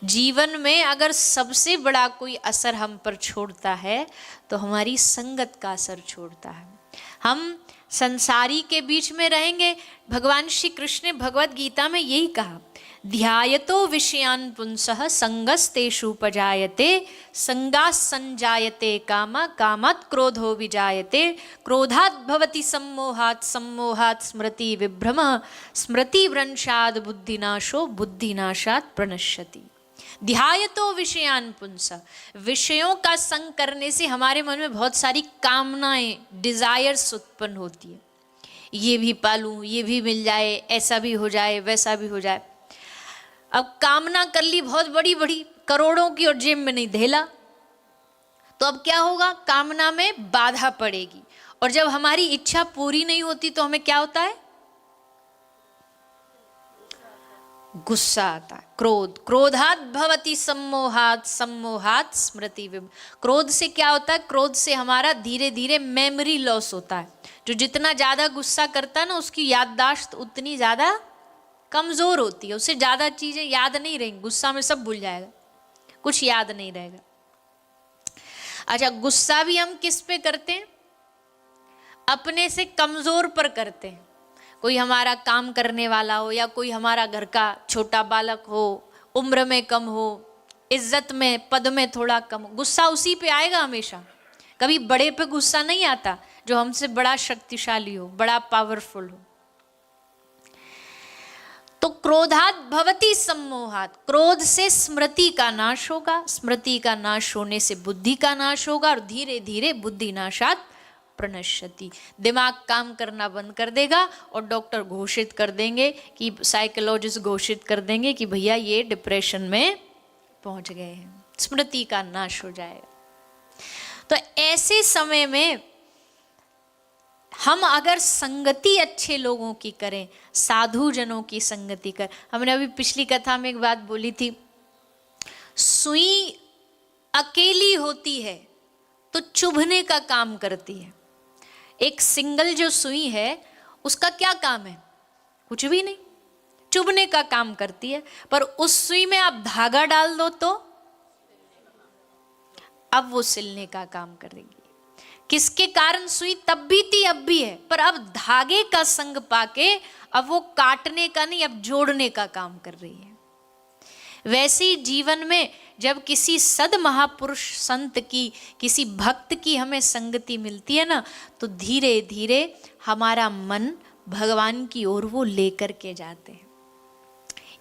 जीवन में अगर सबसे बड़ा कोई असर हम पर छोड़ता है तो हमारी संगत का असर छोड़ता है। हम संसारी के बीच में रहेंगे। भगवान श्री कृष्ण ने भगवत गीता में यही कहा, ध्यायतो विषयान पुंसः संगस्तेषु उपजायते संगास् संजायते कामा कामात् क्रोधो विजायते क्रोधात् भवति सम्मोहात् सम्मोहात् स्मृति विभ्रमः स्मृति भ्रंशात् बुद्धिनाशो बुद्धिनाशात् प्रणश्यति। ध्यायतो विषयान पुंसः, विषयों का संग करने से हमारे मन में बहुत सारी कामनाएं, डिजायर्स उत्पन्न होती है। ये भी पालूं, ये भी मिल जाए, ऐसा भी हो जाए, वैसा भी हो जाए। अब कामना कर ली बहुत बड़ी बड़ी करोड़ों की और जेब में नहीं धेला, तो अब क्या होगा, कामना में बाधा पड़ेगी। और जब हमारी इच्छा पूरी नहीं होती तो हमें क्या होता है, गुस्सा आता है, क्रोध। क्रोधात् भवति सम्मोहात् सम्मोहात् स्मृति विभ्रमः। क्रोध से क्या होता है, क्रोध से हमारा धीरे धीरे मेमोरी लॉस होता है। जो जितना ज्यादा गुस्सा करता है ना, उसकी याददाश्त उतनी ज्यादा कमजोर होती है, उसे ज्यादा चीजें याद नहीं रहेंगी, गुस्सा में सब भूल जाएगा, कुछ याद नहीं रहेगा। अच्छा, गुस्सा भी हम किस पे करते हैं, अपने से कमजोर पर करते हैं। कोई हमारा काम करने वाला हो या कोई हमारा घर का छोटा बालक हो, उम्र में कम हो, इज्जत में पद में थोड़ा कम हो, गुस्सा उसी पे आएगा हमेशा। कभी बड़े पे गुस्सा नहीं आता जो हमसे बड़ा शक्तिशाली हो, बड़ा पावरफुल हो। तो क्रोधात् भवति सम्मोहात्, क्रोध से स्मृति का नाश होगा, स्मृति का नाश होने से बुद्धि का नाश होगा और धीरे धीरे बुद्धि नाशात् प्रणश्यति। दिमाग काम करना बंद कर देगा और डॉक्टर घोषित कर देंगे कि, साइकोलॉजिस्ट घोषित कर देंगे कि भैया ये डिप्रेशन में पहुंच गए हैं, स्मृति का नाश हो जाएगा। तो ऐसे समय में हम अगर संगति अच्छे लोगों की करें, साधु जनों की संगति कर, हमने अभी पिछली कथा में एक बात बोली थी, सुई अकेली होती है तो चुभने का काम करती है। एक सिंगल जो सुई है उसका क्या काम है, कुछ भी नहीं, चुभने का काम करती है। पर उस सुई में आप धागा डाल दो तो अब वो सिलने का काम करेगी। किसके कारण सुई तब भी थी अब भी है, पर अब धागे का संग पाके अब वो काटने का नहीं, अब जोड़ने का काम कर रही है। वैसे ही जीवन में जब किसी सद महापुरुष संत की, किसी भक्त की हमें संगति मिलती है ना, तो धीरे धीरे हमारा मन भगवान की ओर वो लेकर के जाते हैं।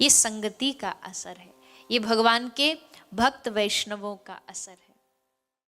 ये संगति का असर है, ये भगवान के भक्त वैष्णवों का असर है।